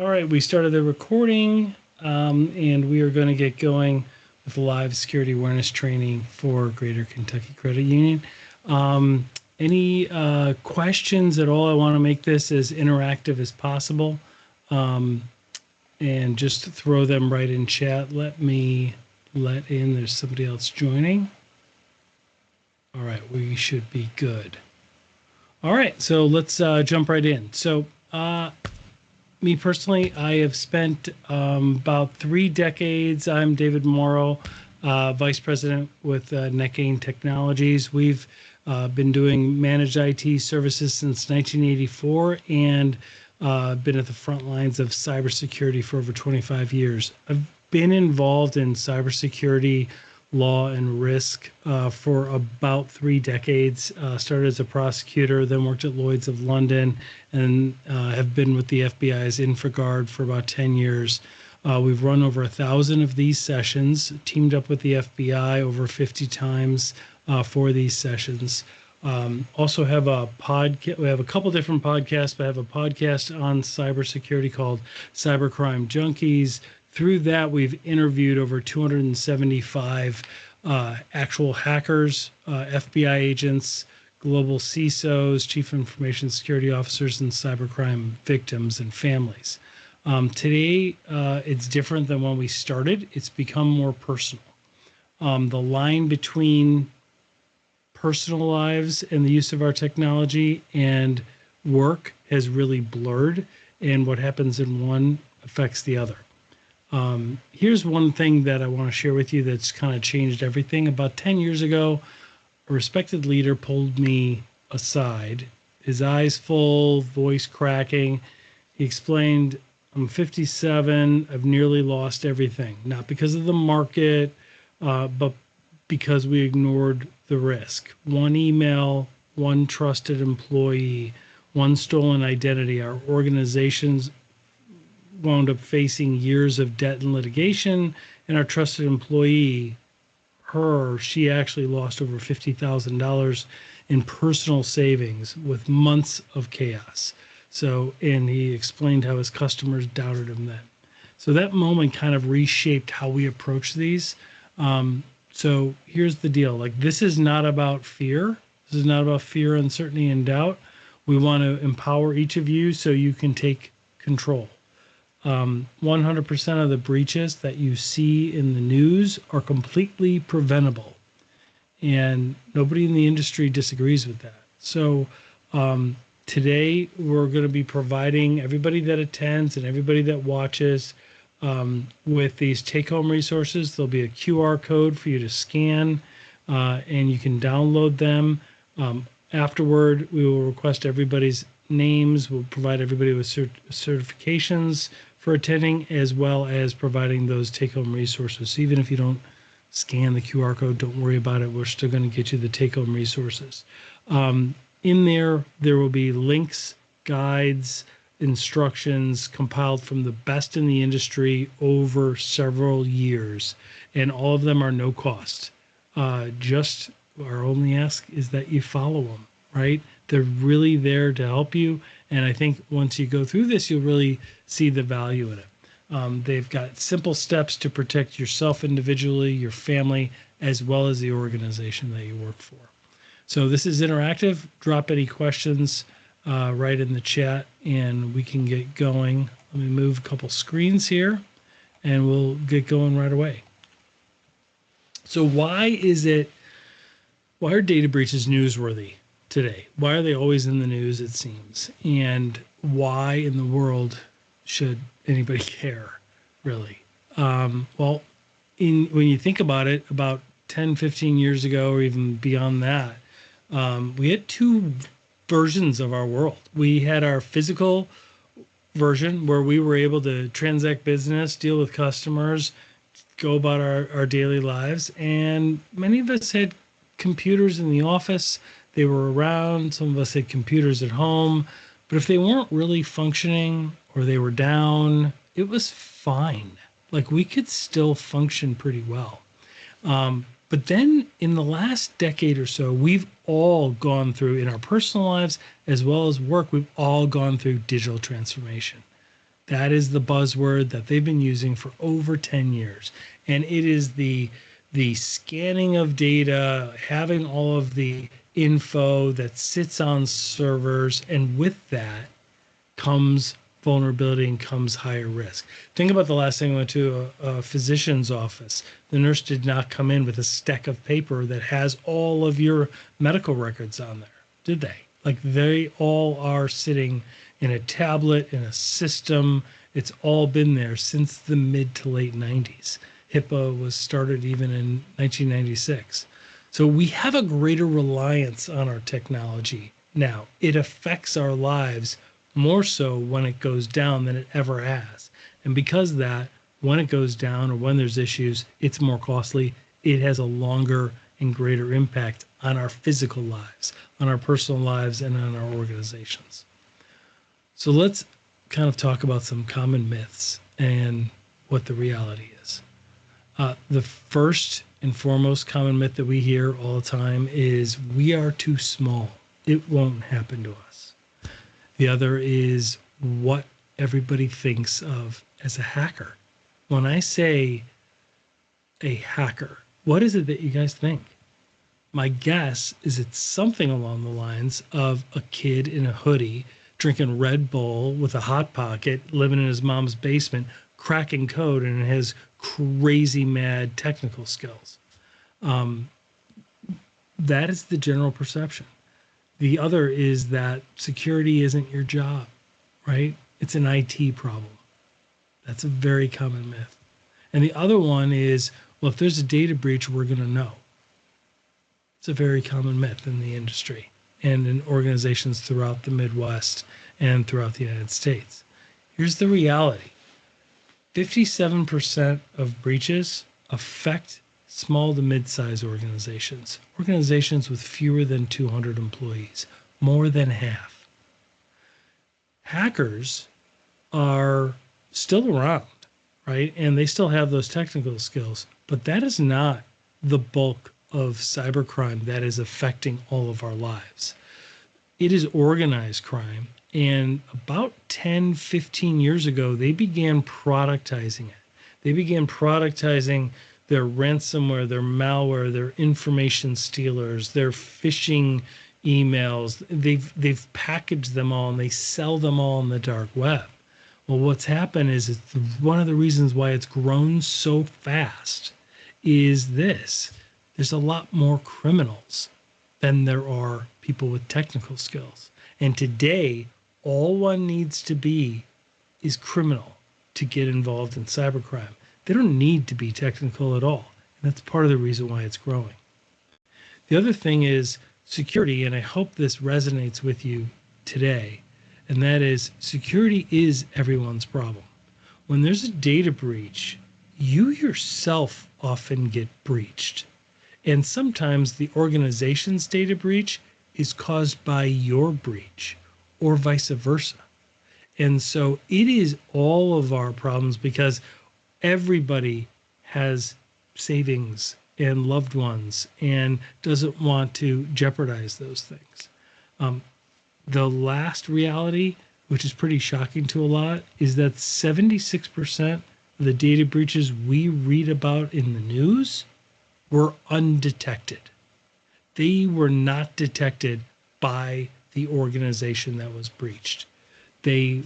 All right, we started the recording, and we are going to get going with live security awareness training for Greater Kentucky Credit Union. Any questions at all? I want to make this as interactive as possible, and just throw them right in chat. Let me let in. There's somebody else joining. All right, we should be good. All right, so let's jump right in. So, me personally, I have spent about 3 decades. I'm David Morrow, Vice President with NetGain Technologies. We've been doing managed IT services since 1984 and been at the front lines of cybersecurity for over 25 years. I've been involved in cybersecurity law and risk for about 3 decades. Started as a prosecutor, then worked at Lloyd's of London, and have been with the FBI's InfraGard for about 10 years. We've run over 1,000 of these sessions, teamed up with the FBI over 50 times for these sessions. Also have a podcast. We have a couple different podcasts, but I have a podcast on cybersecurity called Cybercrime Junkies. Through that, we've interviewed over 275 actual hackers, FBI agents, global CISOs, chief information security officers, and cybercrime victims and families. Today, it's different than when we started. It's become more personal. The line between personal lives and the use of our technology and work has really blurred, and what happens in one affects the other. Here's one thing that I want to share with you that's kind of changed everything. About 10 years ago, a respected leader pulled me aside, his eyes full, voice cracking. He explained, I'm 57, I've nearly lost everything, not because of the market, but because we ignored the risk. One email, one trusted employee, one stolen identity. Our organizations wound up facing years of debt and litigation, and our trusted employee, she actually lost over $50,000 in personal savings with months of chaos. So, and he explained how his customers doubted him then. So that moment kind of reshaped how we approach these. So here's the deal. Like, this is not about fear. This is not about fear, uncertainty, and doubt. We want to empower each of you so you can take control. 100% of the breaches that you see in the news are completely preventable, and nobody in the industry disagrees with that. So today we're going to be providing everybody that attends and everybody that watches with these take-home resources. There'll be a QR code for you to scan, and you can download them. Afterward, we will request everybody's names. We'll provide everybody with certifications for attending, as well as providing those take-home resources. So even if you don't scan the QR code, don't worry about it. We're still going to get you the take-home resources. In there will be links, guides, instructions compiled from the best in the industry over several years, and all of them are no cost. Just our only ask is that you follow them, right? They're really there to help you. And I think once you go through this, you'll really see the value in it. They've got simple steps to protect yourself individually, your family, as well as the organization that you work for. So this is interactive. Drop any questions right in the chat, and we can get going. Let me move a couple screens here, and we'll get going right away. So why are data breaches newsworthy today? Why are they always in the news, it seems? And why in the world should anybody care, really? Well, when you think about it, about 10, 15 years ago, or even beyond that, we had 2 versions of our world. We had our physical version where we were able to transact business, deal with customers, go about our daily lives. And many of us had computers in the office. They were around. Some of us had computers at home. But if they weren't really functioning or they were down, it was fine. Like, we could still function pretty well. But then in the last decade or so, we've all gone through, in our personal lives as well as work, we've all gone through digital transformation. That is the buzzword that they've been using for over 10 years. And it is the scanning of data, having all of the info that sits on servers, and with that comes vulnerability and comes higher risk. Think about the last time I went to a physician's office. The nurse did not come in with a stack of paper that has all of your medical records on there, did they? Like, they all are sitting in a tablet, in a system. It's all been there since the mid to late 90s. HIPAA was started even in 1996. So we have a greater reliance on our technology now. It affects our lives more so when it goes down than it ever has. And because of that, when it goes down or when there's issues, it's more costly. It has a longer and greater impact on our physical lives, on our personal lives, and on our organizations. So let's kind of talk about some common myths and what the reality is. The first and foremost common myth that we hear all the time is we are too small. It won't happen to us. The other is what everybody thinks of as a hacker. When I say a hacker, what is it that you guys think? My guess is it's something along the lines of a kid in a hoodie drinking Red Bull with a Hot Pocket, living in his mom's basement, cracking code, and has crazy mad technical skills. That is the general perception. The other is that security isn't your job, right? It's an IT problem. That's a very common myth. And the other one is, well, if there's a data breach, we're going to know. It's a very common myth in the industry and in organizations throughout the Midwest and throughout the United States. Here's the reality. 57% of breaches affect small to mid-sized organizations, organizations with fewer than 200 employees, more than half. Hackers are still around, right? And they still have those technical skills, but that is not the bulk of cybercrime that is affecting all of our lives. It is organized crime. And about 10, 15 years ago, they began productizing it. They began productizing their ransomware, their malware, their information stealers, their phishing emails. They've packaged them all and they sell them all on the dark web. Well, what's happened is it's one of the reasons why it's grown so fast is this. There's a lot more criminals than there are people with technical skills. And today, all one needs to be is criminal to get involved in cybercrime. They don't need to be technical at all. And that's part of the reason why it's growing. The other thing is security, and I hope this resonates with you today, and that is security is everyone's problem. When there's a data breach, you yourself often get breached. And sometimes the organization's data breach is caused by your breach or vice versa. And so it is all of our problems because everybody has savings and loved ones and doesn't want to jeopardize those things. The last reality, which is pretty shocking to a lot, is that 76% of the data breaches we read about in the news were undetected. They were not detected by the organization that was breached. They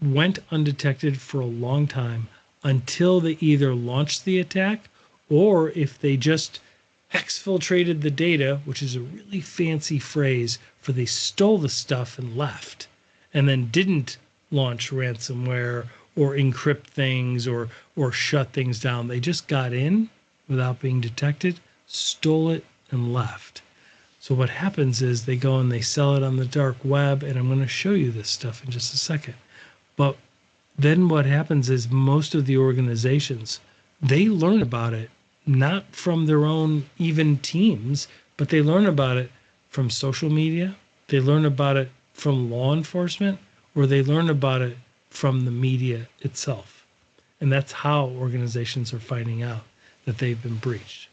went undetected for a long time until they either launched the attack or if they just exfiltrated the data, which is a really fancy phrase for they stole the stuff and left, and then didn't launch ransomware or encrypt things or shut things down. They just got in without being detected, stole it, and left. So what happens is they go and they sell it on the dark web, and I'm going to show you this stuff in just a second. But then what happens is most of the organizations, they learn about it not from their own even teams, but they learn about it from social media, they learn about it from law enforcement, or they learn about it from the media itself. And that's how organizations are finding out that they've been breached.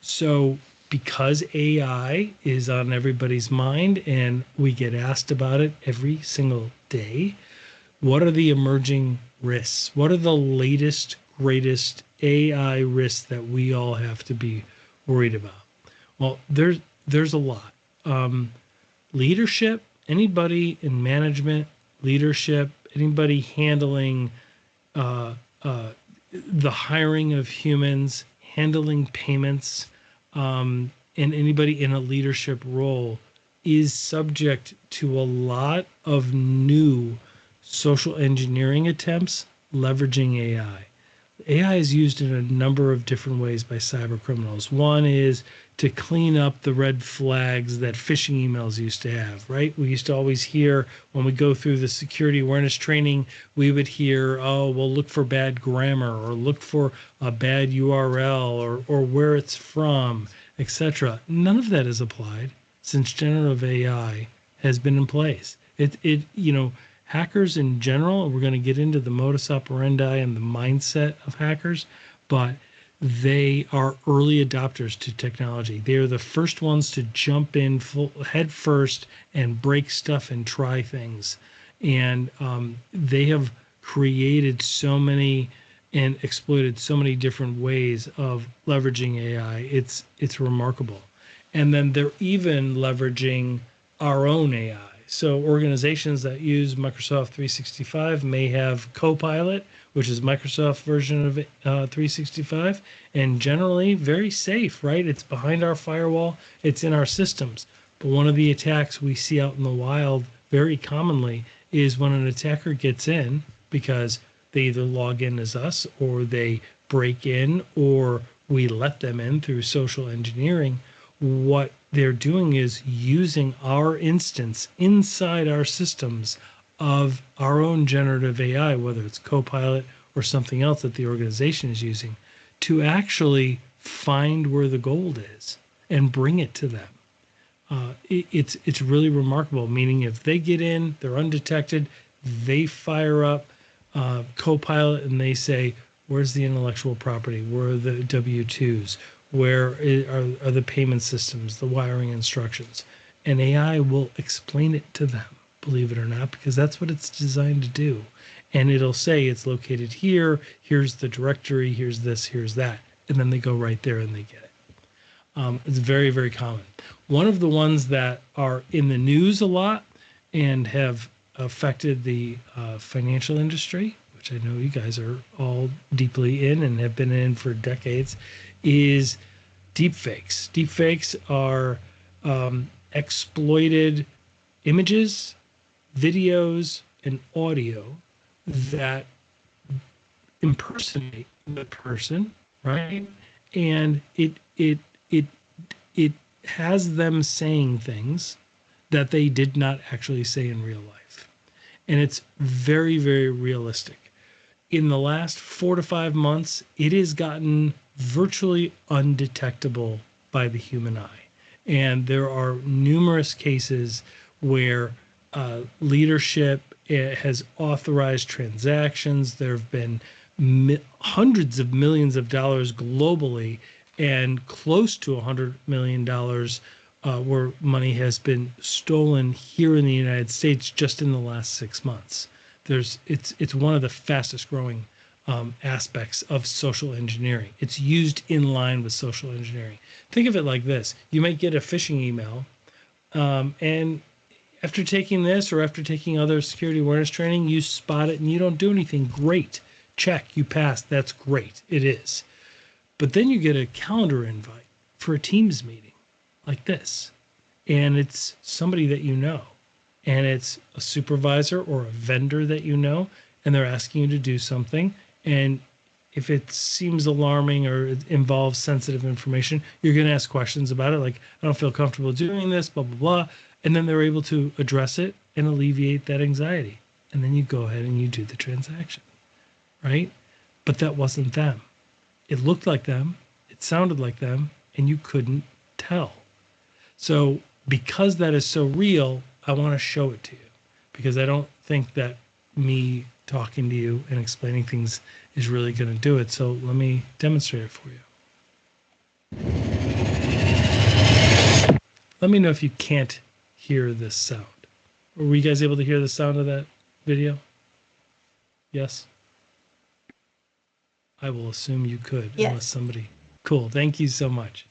So because AI is on everybody's mind and we get asked about it every single day, What are the emerging risks? What are the latest, greatest AI risks that we all have to be worried about? Well, there's a lot. Um, Leadership, anybody in management, leadership, anybody handling uh, uh, the hiring of humans, handling payments, and anybody in a leadership role is subject to a lot of new social engineering attempts leveraging AI. AI is used in a number of different ways by cyber criminals. One is to clean up the red flags that phishing emails used to have, right? We used to always hear when we go through the security awareness training, we would hear, oh, well, look for bad grammar or look for a bad URL or where it's from, etc. None of that is applied since generative AI has been in place. Hackers in general, we're going to get into the modus operandi and the mindset of hackers, but they are early adopters to technology. They are the first ones to jump in head first and break stuff and try things. And they have created so many and exploited so many different ways of leveraging AI. It's remarkable. And then they're even leveraging our own AI. So organizations that use Microsoft 365 may have Copilot, which is Microsoft version of 365, and generally very safe, right? It's behind our firewall, it's in our systems. But one of the attacks we see out in the wild very commonly is when an attacker gets in because they either log in as us or they break in or we let them in through social engineering. What they're doing is using our instance inside our systems of our own generative AI, whether it's Copilot or something else that the organization is using, to actually find where the gold is and bring it to them. It's really remarkable. Meaning, if they get in, they're undetected, they fire up Copilot and they say, "Where's the intellectual property? Where are the W-2s? Where are the payment systems, the wiring instructions?" And AI will explain it to them, believe it or not, because that's what it's designed to do. And it'll say it's located here, here's the directory, here's this, here's that. And then they go right there and they get it. It's very, very common. One of the ones that are in the news a lot and have affected the financial industry, which I know you guys are all deeply in and have been in for decades, is deepfakes. Deepfakes are exploited images, videos, and audio that impersonate the person, right? And it has them saying things that they did not actually say in real life. And it's very, very realistic. In the last 4 to 5 months, it has gotten virtually undetectable by the human eye. And there are numerous cases where leadership has authorized transactions. There have been hundreds of millions of dollars globally and close to $100 million where money has been stolen here in the United States just in the last 6 months. It's one of the fastest growing aspects of social engineering. It's used in line with social engineering. Think of it like this. You might get a phishing email, and after taking this or after taking other security awareness training, you spot it and you don't do anything. Great. Check. You passed. That's great. It is. But then you get a calendar invite for a Teams meeting like this, and it's somebody that you know, and it's a supervisor or a vendor that you know, and they're asking you to do something. And if it seems alarming or it involves sensitive information, you're going to ask questions about it, like, I don't feel comfortable doing this, blah, blah, blah. And then they're able to address it and alleviate that anxiety. And then you go ahead and you do the transaction, right? But that wasn't them. It looked like them, it sounded like them, and you couldn't tell. So because that is so real, I want to show it to you, because I don't think that me talking to you and explaining things is really going to do it. So let me demonstrate it for you. Let me know if you can't hear this sound. Were you guys able to hear the sound of that video? Yes? I will assume you could, Yes. unless somebody... Cool. Thank you so much.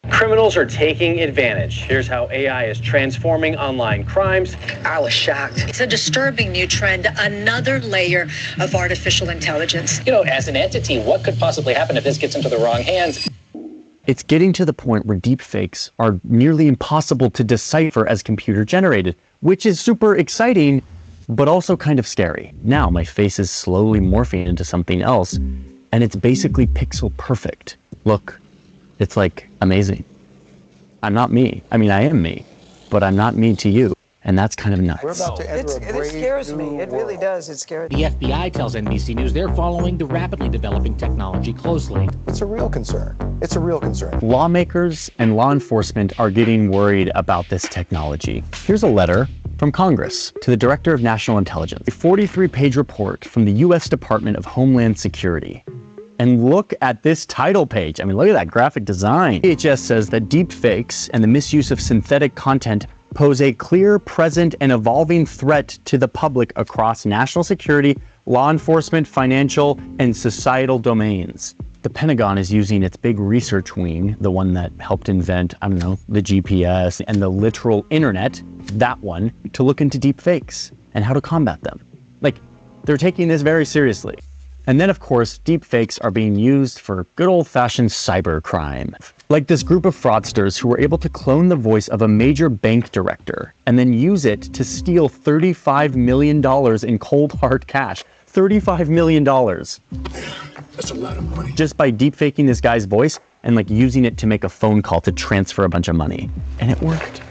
Criminals are taking advantage. Here's how AI is transforming online crimes. I was shocked. It's a disturbing new trend, another layer of artificial intelligence. You know, as an entity, what could possibly happen if this gets into the wrong hands? It's getting to the point where deepfakes are nearly impossible to decipher as computer generated, which is super exciting, but also kind of scary. Now my face is slowly morphing into something else, and it's basically pixel perfect. Look, it's like amazing. I'm not me. I mean, I am me, but I'm not me to you. And that's kind of nuts. We're about to enter a brave It scares me. new It really world. does. It scares The me. FBI tells NBC News they're following the rapidly developing technology closely. It's a real concern. It's a real concern. Lawmakers and law enforcement are getting worried about this technology. Here's a letter from Congress to the Director of National Intelligence, a 43-page report from the U.S. Department of Homeland Security. And look at this title page. I mean, look at that graphic design. DHS says that deepfakes and the misuse of synthetic content pose a clear, present, and evolving threat to the public across national security, law enforcement, financial, and societal domains. The Pentagon is using its big research wing, the one that helped invent, I don't know, the GPS and the literal internet, that one, to look into deepfakes and how to combat them. Like, they're taking this very seriously. And then, of course, deepfakes are being used for good old-fashioned cybercrime. Like this group of fraudsters who were able to clone the voice of a major bank director and then use it to steal $35 million in cold hard cash. $35 million. That's a lot of money. Just by deepfaking this guy's voice and like using it to make a phone call to transfer a bunch of money. And it worked.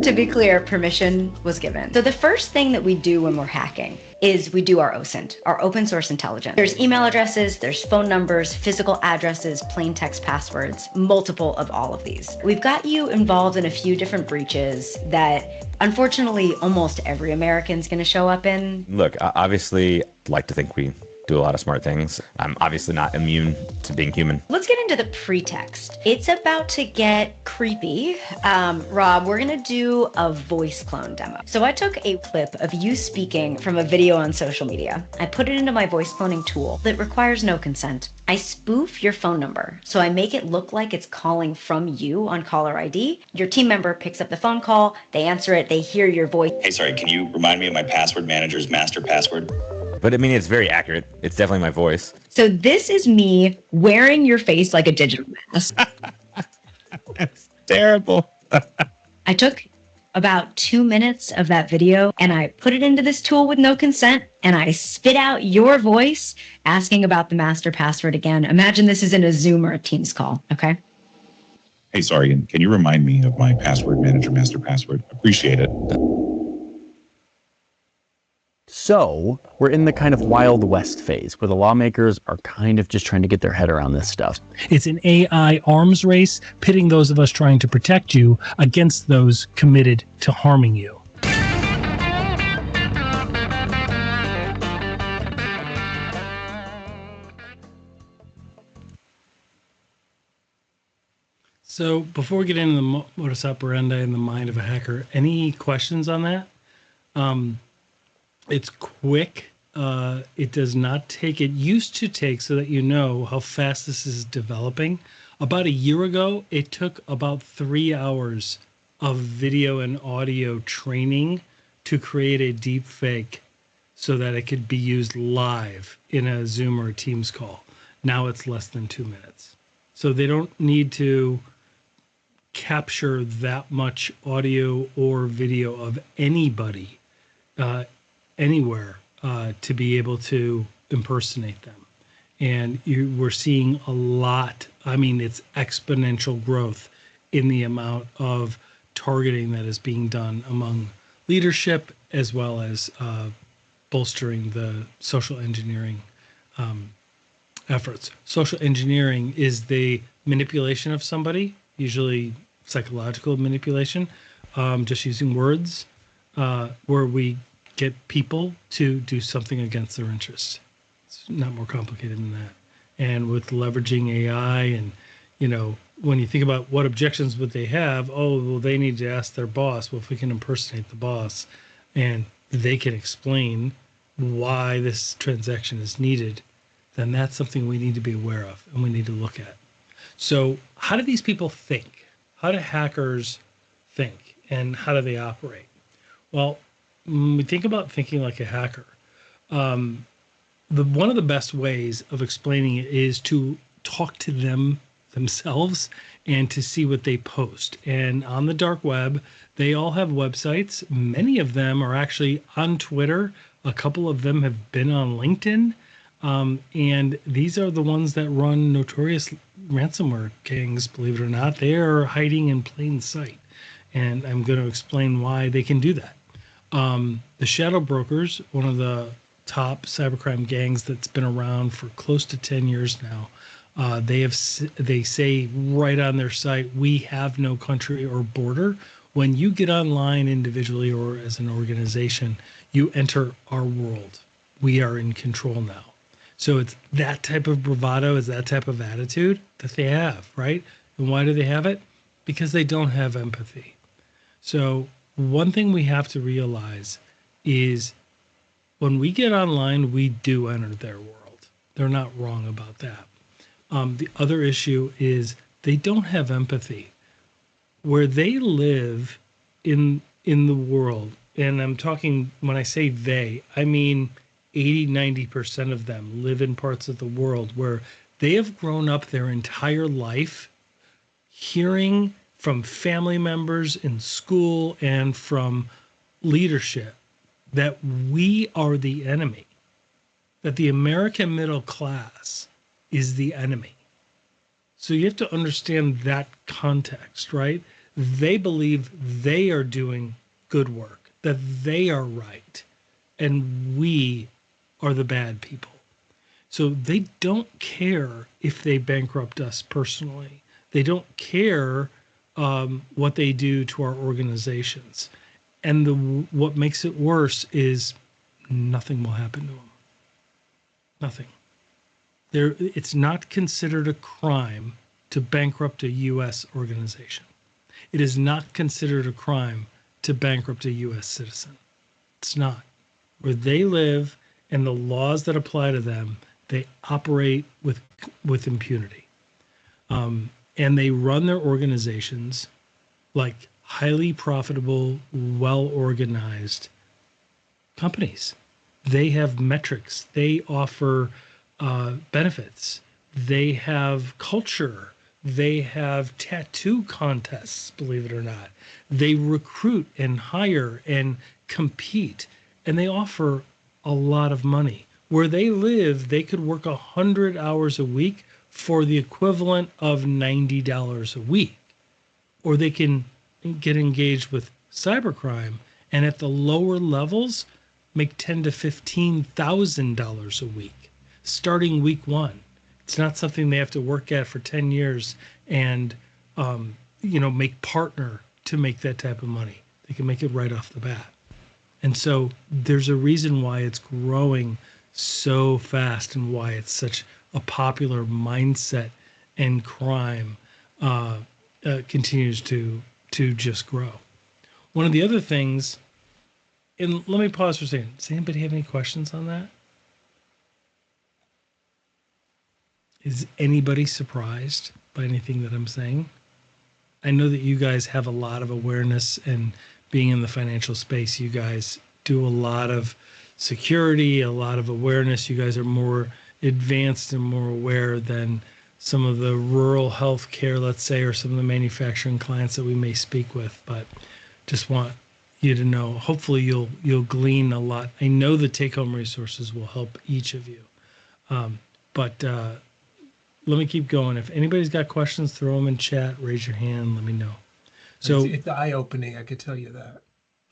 To be clear, permission was given. So the first thing that we do when we're hacking is we do our OSINT, our open source intelligence. There's email addresses, there's phone numbers, physical addresses, plain text passwords, multiple of all of these. We've got you involved in a few different breaches that unfortunately almost every American's gonna show up in. Look, obviously, like to think we do a lot of smart things. I'm obviously not immune to being human. Let's get into the pretext. It's about to get creepy. Rob, we're gonna do a voice clone demo. So I took a clip of you speaking from a video on social media. I put it into my voice cloning tool that requires no consent. I spoof your phone number. So I make it look like it's calling from you on caller ID. Your team member picks up the phone call, they answer it, they hear your voice. Hey, sorry, can you remind me of my password manager's master password? But I mean, it's very accurate. It's definitely my voice. So this is me wearing your face like a digital mask. That's terrible. I took about 2 minutes of that video and I put it into this tool with no consent and I spit out your voice asking about the master password again. Imagine this is in a Zoom or a Teams call, okay? Hey, sorry, can you remind me of my password manager master password? Appreciate it. So we're in the kind of Wild West phase where the lawmakers are kind of just trying to get their head around this stuff. It's an AI arms race, pitting those of us trying to protect you against those committed to harming you. So before we get into the modus operandi and the mind of a hacker, any questions on that? It's quick. It does not take, it used to take, so that you know how fast this is developing. About a year ago, it took about 3 hours of video and audio training to create a deep fake so that it could be used live in a Zoom or a Teams call. Now it's less than 2 minutes. So they don't need to capture that much audio or video of anybody anywhere to be able to impersonate them. And we're seeing a lot, I mean, it's exponential growth in the amount of targeting that is being done among leadership, as well as bolstering the social engineering efforts. Social engineering is the manipulation of somebody, usually psychological manipulation, just using words, where we get people to do something against their interests. It's not more complicated than that. And with leveraging AI and, when you think about what objections would they have, oh, well, they need to ask their boss. Well, if we can impersonate the boss and they can explain why this transaction is needed, then that's something we need to be aware of and we need to look at. So how do these people think? How do hackers think and how do they operate? Well, when we think about thinking like a hacker, one of the best ways of explaining it is to talk to them themselves and to see what they post. And on the dark web, they all have websites. Many of them are actually on Twitter. A couple of them have been on LinkedIn. And these are the ones that run notorious ransomware gangs, believe it or not. They are hiding in plain sight. And I'm going to explain why they can do that. The Shadow Brokers, one of the top cybercrime gangs that's been around for close to 10 years now, they say right on their site, we have no country or border. When you get online individually or as an organization, you enter our world. We are in control now. So it's that type of bravado, is that type of attitude that they have, right? And why do they have it? Because they don't have empathy. So one thing we have to realize is when we get online, we do enter their world. They're not wrong about that. The other issue is they don't have empathy. Where they live in the world, and I'm talking, when I say they, I mean 80-90% of them live in parts of the world where they have grown up their entire life hearing from family members in school and from leadership that we are the enemy, that the American middle class is the enemy. So you have to understand that context, right? They believe they are doing good work, that they are right, and we are the bad people. So they don't care if they bankrupt us personally. They don't care what they do to our organizations. And what makes it worse is nothing will happen to them. Nothing. It's not considered a crime to bankrupt a U.S. organization. It is not considered a crime to bankrupt a U.S. citizen. It's not. Where they live and the laws that apply to them, they operate with impunity. And they run their organizations like highly profitable, well-organized companies. They have metrics. They offer benefits. They have culture. They have tattoo contests, believe it or not. They recruit and hire and compete, and they offer a lot of money. Where they live, they could work 100 hours a week for the equivalent of $90 a week. Or they can get engaged with cybercrime and at the lower levels make $10,000 to $15,000 a week, starting week one. It's not something they have to work at for 10 years and make partner to make that type of money. They can make it right off the bat. And so there's a reason why it's growing so fast and why it's such a popular mindset, and crime continues to just grow. One of the other things, and let me pause for a second. Does anybody have any questions on that? Is anybody surprised by anything that I'm saying? I know that you guys have a lot of awareness, and being in the financial space, you guys do a lot of security, a lot of awareness. You guys are more advanced and more aware than some of the rural healthcare, let's say, or some of the manufacturing clients that we may speak with. But just want you to know, hopefully you'll glean a lot. I know the take-home resources will help each of you. But let me keep going. If anybody's got questions, throw them in chat, raise your hand, let me know. So it's eye-opening, I could tell you that.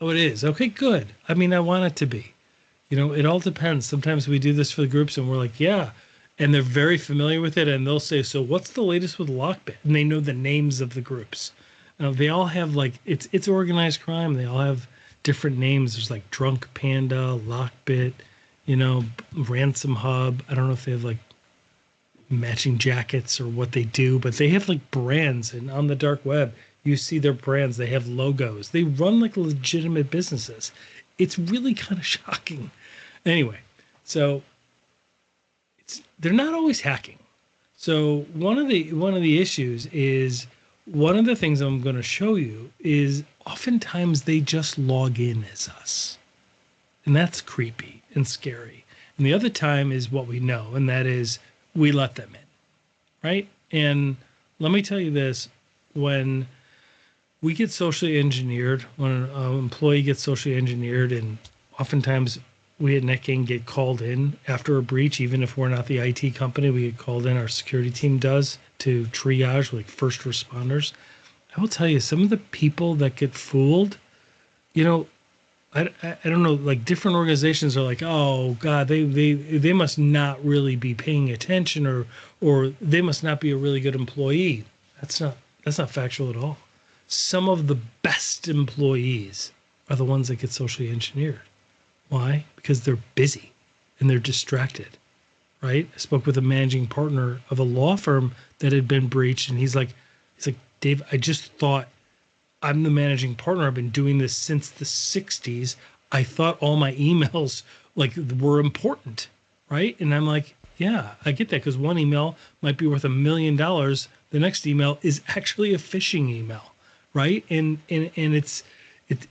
Oh, it is. Okay, good. I mean, I want it to be. It all depends. Sometimes we do this for the groups and we're like, yeah. And they're very familiar with it. And they'll say, so what's the latest with Lockbit? And they know the names of the groups. They all have it's organized crime. They all have different names. There's like Drunk Panda, Lockbit, Ransom Hub. I don't know if they have matching jackets or what they do, but they have like brands, and on the dark web, you see their brands. They have logos. They run like legitimate businesses. It's really kind of shocking. Anyway, so they're not always hacking. So one of the issues is, one of the things I'm going to show you is oftentimes they just log in as us. And that's creepy and scary. And the other time is what we know, and that is we let them in, right? And let me tell you this, when we get socially engineered, when an employee gets socially engineered, and oftentimes we at NetGain get called in after a breach, even if we're not the IT company, we get called in, our security team does, to triage like first responders. I will tell you, some of the people that get fooled, you know, I don't know, like different organizations are like, oh God, they must not really be paying attention, or they must not be a really good employee. That's not factual at all. Some of the best employees are the ones that get socially engineered. Why? Because they're busy and they're distracted, right? I spoke with a managing partner of a law firm that had been breached, and he's like, Dave, I just thought, I'm the managing partner. I've been doing this since the 60s. I thought all my emails like were important, right? And I'm like, yeah, I get that, because one email might be worth $1 million. The next email is actually a phishing email, right? And it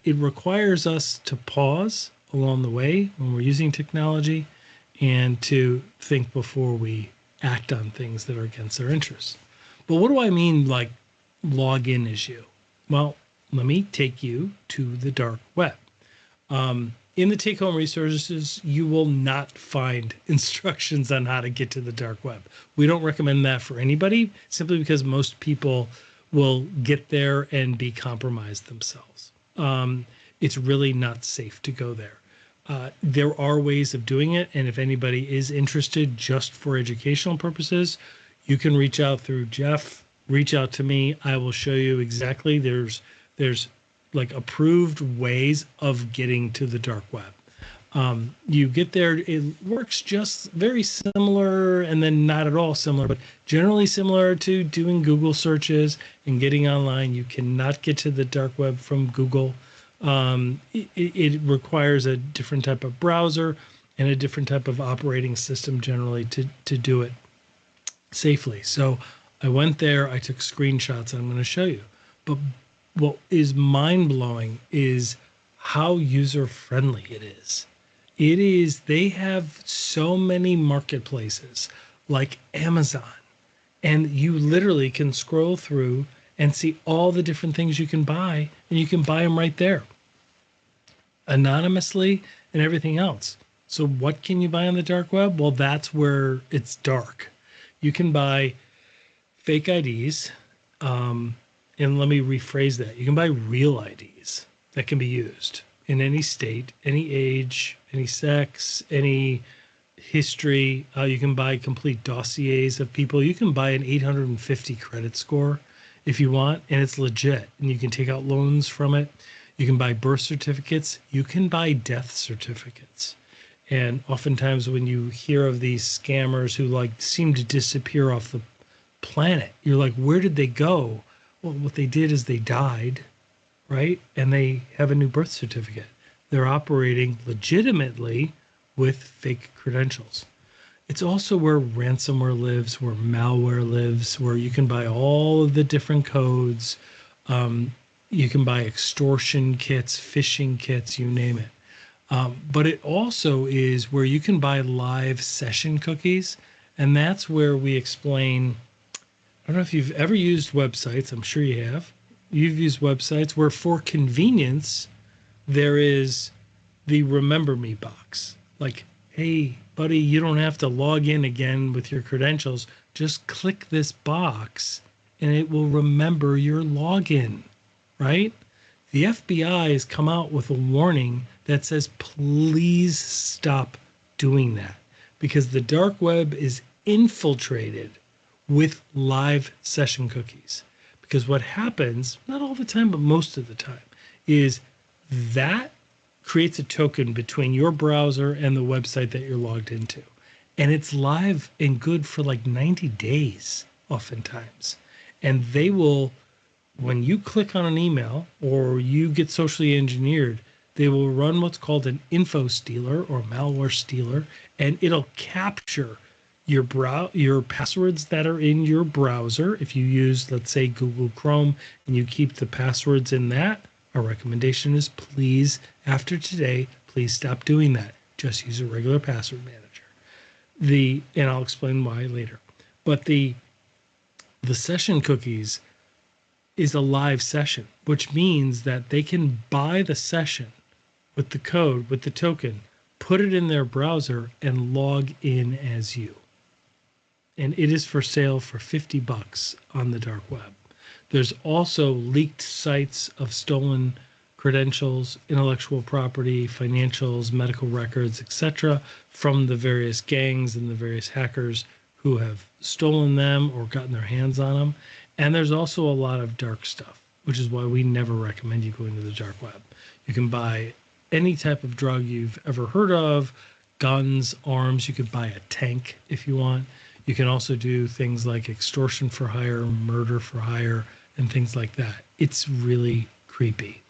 requires us to pause along the way when we're using technology and to think before we act on things that are against our interests. But what do I mean, like login issue? Well, let me take you to the dark web. In the take-home resources, you will not find instructions on how to get to the dark web. We don't recommend that for anybody, simply because most people will get there and be compromised themselves. It's really not safe to go there. There are ways of doing it, and if anybody is interested just for educational purposes, you can reach out through Jeff, reach out to me. I will show you exactly. There's like approved ways of getting to the dark web. You get there, it works just very similar, and then not at all similar, but generally similar to doing Google searches and getting online. You cannot get to the dark web from Google. It requires a different type of browser and a different type of operating system generally to do it safely. So I went there, I took screenshots, and I'm going to show you. But what is mind-blowing is how user-friendly it is. They have so many marketplaces like Amazon, and you literally can scroll through and see all the different things you can buy, and you can buy them right there, anonymously and everything else. So what can you buy on the dark web? Well, that's where it's dark. You can buy fake IDs, and let me rephrase that. You can buy real IDs that can be used in any state, any age, any sex, any history. You can buy complete dossiers of people. You can buy an 850 credit score if you want, and it's legit, and you can take out loans from it. You can buy birth certificates. You can buy death certificates. And oftentimes when you hear of these scammers who like seem to disappear off the planet, you're like, where did they go? Well, what they did is they died, right? And they have a new birth certificate. They're operating legitimately with fake credentials. It's also where ransomware lives, where malware lives, where you can buy all of the different codes. You can buy extortion kits, phishing kits, you name it. But it also is where you can buy live session cookies. And that's where we explain, I don't know if you've ever used websites. I'm sure you have. You've used websites where for convenience, there is the remember me box. Like, hey, buddy, you don't have to log in again with your credentials. Just click this box and it will remember your login, right? The FBI has come out with a warning that says, please stop doing that, because the dark web is infiltrated with live session cookies. Because what happens, not all the time, but most of the time, is that creates a token between your browser and the website that you're logged into. and it's live and good for like 90 days oftentimes. And they will, when you click on an email or you get socially engineered, they will run what's called an info stealer or malware stealer, and it'll capture your passwords that are in your browser. If you use, let's say, Google Chrome, and you keep the passwords in that, our recommendation is please, after today, please stop doing that. Just use a regular password manager. And I'll explain why later. But the session cookies is a live session, which means that they can buy the session with the code, with the token, put it in their browser, and log in as you. And it is for sale for $50 on the dark web. There's also leaked sites of stolen credentials, intellectual property, financials, medical records, etc., from the various gangs and the various hackers who have stolen them or gotten their hands on them. And there's also a lot of dark stuff, which is why we never recommend you going to the dark web. You can buy any type of drug you've ever heard of, guns, arms. You could buy a tank if you want. You can also do things like extortion for hire, murder for hire, and things like that. It's really creepy.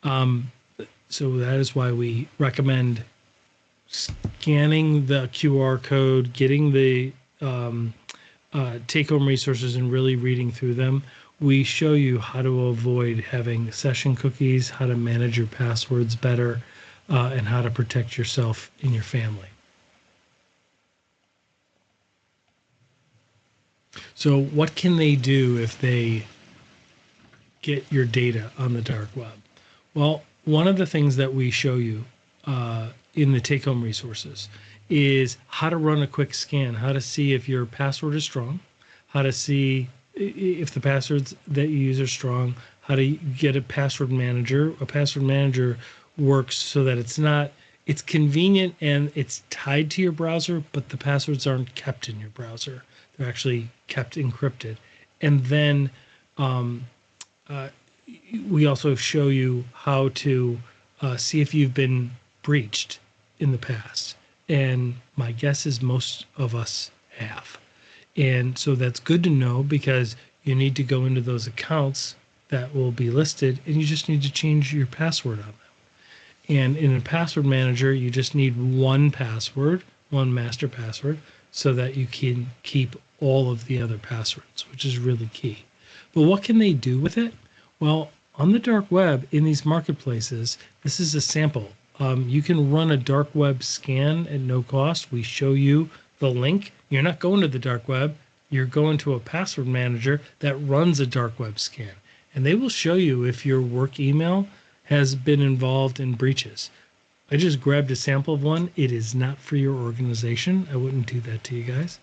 So that is why we recommend scanning the QR code, getting the take-home resources, and really reading through them. We show you how to avoid having session cookies, how to manage your passwords better, and how to protect yourself and your family. So what can they do if they get your data on the dark web? Well, one of the things that we show you in the take-home resources is how to run a quick scan, how to see if your password is strong, how to see if the passwords that you use are strong, how to get a password manager. A password manager works so that it's convenient and it's tied to your browser, but the passwords aren't kept in your browser. They're actually kept encrypted. And then we also show you how to see if you've been breached in the past. And my guess is most of us have. And so that's good to know, because you need to go into those accounts that will be listed, and you just need to change your password on them. And in a password manager, you just need one password, one master password, so that you can keep all of the other passwords, which is really key. But what can they do with it? Well, on the dark web, in these marketplaces, this is a sample. You can run a dark web scan at no cost. We show you the link. You're not going to the dark web. You're going to a password manager that runs a dark web scan. And they will show you if your work email has been involved in breaches. I just grabbed a sample of one. It is not for your organization. I wouldn't do that to you guys.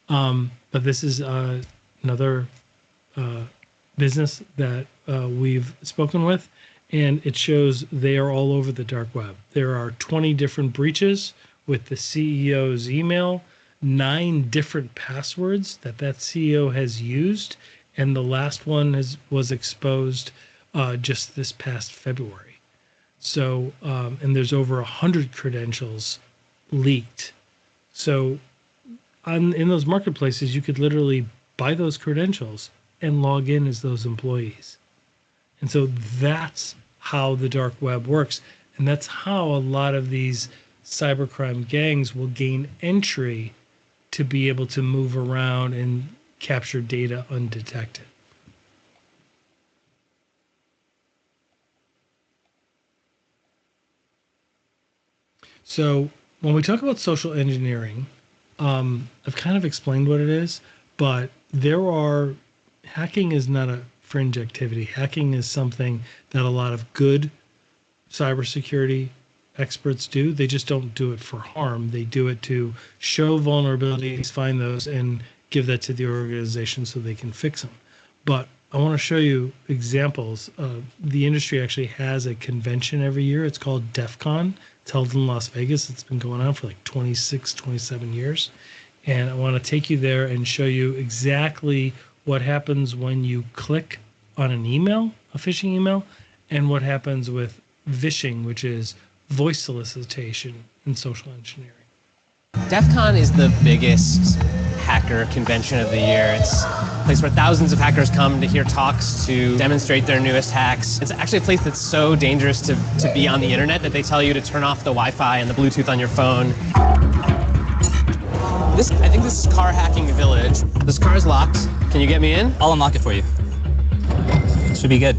But this is another business that we've spoken with, and it shows they are all over the dark web. There are 20 different breaches with the CEO's email, 9 different passwords that CEO has used, and the last one was exposed just this past February. So, and there's over 100 credentials leaked. So in those marketplaces, you could literally buy those credentials and log in as those employees. And so that's how the dark web works. And that's how a lot of these cybercrime gangs will gain entry to be able to move around and capture data undetected. So when we talk about social engineering, I've kind of explained what it is, but hacking is not a fringe activity. Hacking is something that a lot of good cybersecurity experts do. They just don't do it for harm. They do it to show vulnerabilities, find those, and give that to the organization so they can fix them. But I want to show you examples. The industry actually has a convention every year. It's called DEF CON. It's held in Las Vegas. It's been going on for like 26, 27 years. And I want to take you there and show you exactly what happens when you click on an email, a phishing email, and what happens with vishing, which is voice solicitation in social engineering. DEF CON is the biggest hacker convention of the year. It's a place where thousands of hackers come to hear talks, to demonstrate their newest hacks. It's actually a place that's so dangerous to be on the internet that they tell you to turn off the Wi-Fi and the Bluetooth on your phone. I think this is Car Hacking Village. This car is locked. Can you get me in? I'll unlock it for you. Should be good.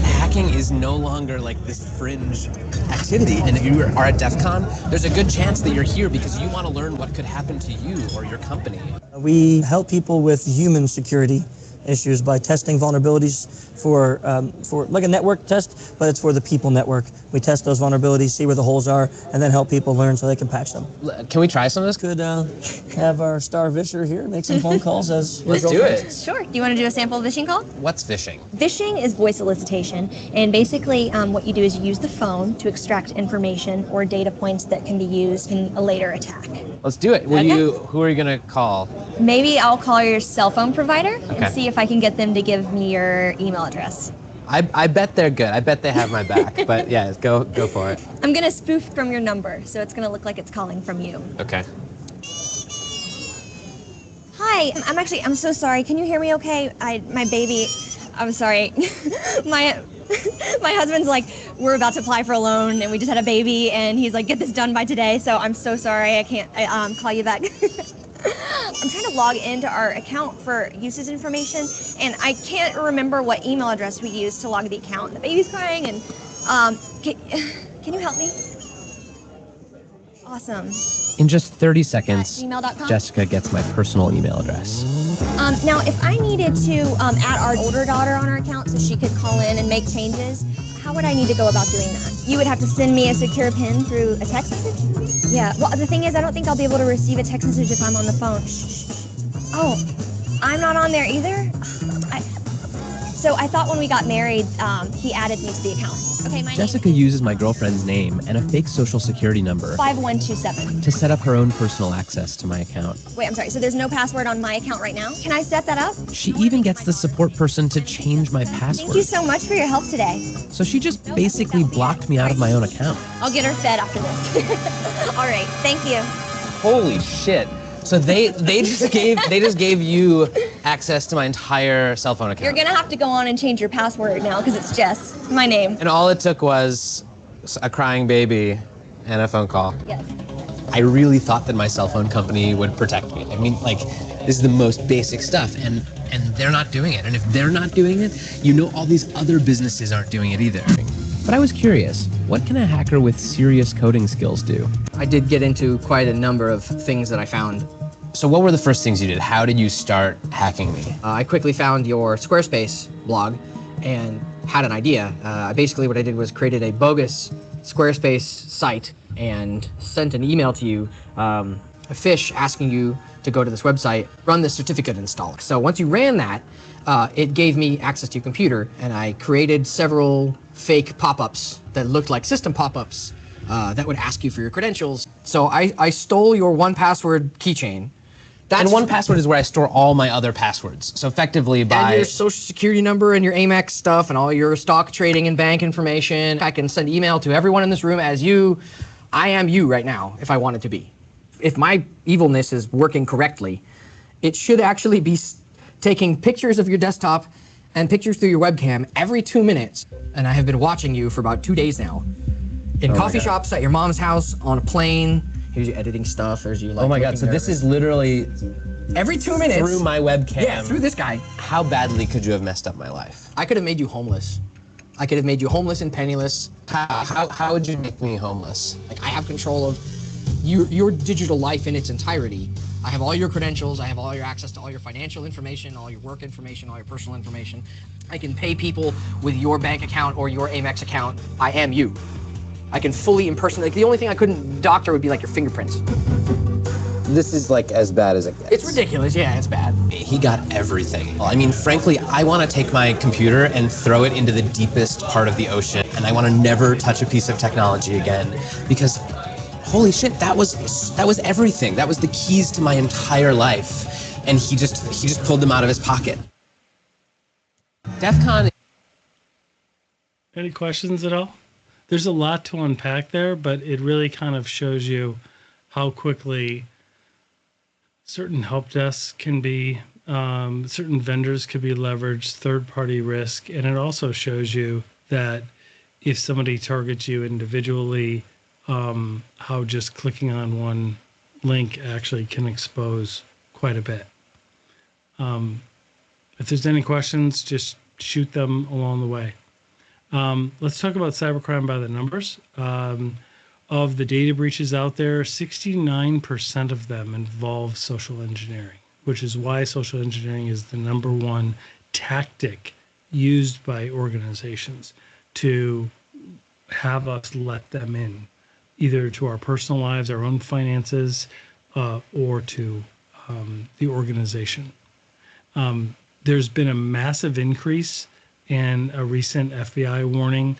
Hacking is no longer like this fringe activity, and if you are at DEF CON, there's a good chance that you're here because you want to learn what could happen to you or your company. We help people with human security issues by testing vulnerabilities for like a network test, but it's for the people network. We test those vulnerabilities, see where the holes are, and then help people learn so they can patch them. Can we try some of this? Could have our star Visher here make some phone calls as Let's do it. Sure. Do you want to do a sample of phishing call? What's phishing? Phishing is voice solicitation, and basically what you do is you use the phone to extract information or data points that can be used in a later attack. Let's do it. Who are you going to call? Maybe I'll call your cell phone provider Okay. and see if I can get them to give me your email address. I bet they're good. I bet they have my back. But yeah, go for it. I'm going to spoof from your number, so it's going to look like it's calling from you. Okay. Hi, I'm so sorry. Can you hear me okay? My baby, I'm sorry. my husband's like, we're about to apply for a loan and we just had a baby and he's like, get this done by today. So I'm so sorry. I can't call you back. I'm trying to log into our account for usage information and I can't remember what email address we used to log the account. The baby's crying and can you help me? Awesome. In just 30 seconds, gmail.com? Jessica gets my personal email address. Now, if I needed to add our older daughter on our account so she could call in and make changes, how would I need to go about doing that? You would have to send me a secure PIN through a text message? Yeah, well, the thing is, I don't think I'll be able to receive a text message if I'm on the phone. Oh, I'm not on there either? So I thought when we got married, he added me to the account. Okay, my Jessica uses my girlfriend's name and a fake social security number name 5127. to set up her own personal access to my account. Wait, I'm sorry, so there's no password on my account right now? Can I set that up? She even gets the support person to change my password. Thank you so much for your help today. So she just basically blocked me out of my own account. I'll get her fed after this. All right, thank you. Holy shit. So they just gave you access to my entire cell phone account. You're gonna have to go on and change your password now because it's Jess, my name. And all it took was a crying baby and a phone call. Yes. I really thought that my cell phone company would protect me. I mean, like, this is the most basic stuff, and they're not doing it. And if they're not doing it, you know all these other businesses aren't doing it either. But I was curious, what can a hacker with serious coding skills do? I did get into quite a number of things that I found. So what were the first things you did? How did you start hacking me? I quickly found your Squarespace blog and had an idea. Basically what I did was created a bogus Squarespace site and sent an email to you, a phish asking you to go to this website, run the certificate installer. So once you ran that, it gave me access to your computer, and I created several fake pop-ups that looked like system pop-ups that would ask you for your credentials. So I stole your 1Password keychain. And 1Password is where I store all my other passwords. So effectively And by... your social security number and your Amex stuff and all your stock trading and bank information. I can send email to everyone in this room as you. I am you right now if I wanted to be. If my evilness is working correctly, it should actually be taking pictures of your desktop and pictures through your webcam every 2 minutes. And I have been watching you for about 2 days now. In coffee shops, at your mom's house, on a plane. Here's you editing stuff. There's you like. Oh my God, so this is literally every 2 minutes. Through my webcam. Yeah, through this guy. How badly could you have messed up my life? I could have made you homeless. I could have made you homeless and penniless. How would you make me homeless? Like, I have control of your digital life in its entirety. I have all your credentials. I have all your access to all your financial information, all your work information, all your personal information. I can pay people with your bank account or your Amex account. I am you. I can fully impersonate. Like, the only thing I couldn't doctor would be like your fingerprints. This is like as bad as it gets. It's ridiculous. Yeah, it's bad. He got everything. I mean, frankly, I want to take my computer and throw it into the deepest part of the ocean, and I want to never touch a piece of technology again, because holy shit, that was everything. That was the keys to my entire life, and he just pulled them out of his pocket. DEF CON. Any questions at all? there's a lot to unpack there, but it really kind of shows you how quickly certain help desks can be, certain vendors could be leveraged, third-party risk, and it also shows you that if somebody targets you individually, how just clicking on one link actually can expose quite a bit. If there's any questions, just shoot them along the way. Let's talk about cybercrime by the numbers. Of the data breaches out there, 69% of them involve social engineering, which is why social engineering is the number one tactic used by organizations to have us let them in, either to our personal lives, our own finances, or to the organization. There's been a massive increase in a recent FBI warning,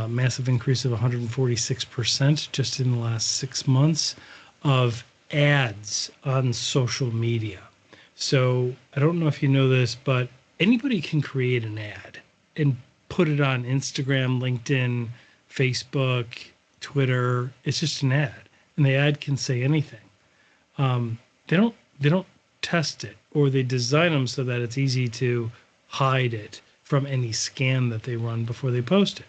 massive increase of 146% just in the last 6 months of ads on social media. So I don't know if you know this, but anybody can create an ad and put it on Instagram, LinkedIn, Facebook, Twitter. It's just an ad, and the ad can say anything. They don't test it, or they design them so that it's easy to hide it from any scam that they run before they post it.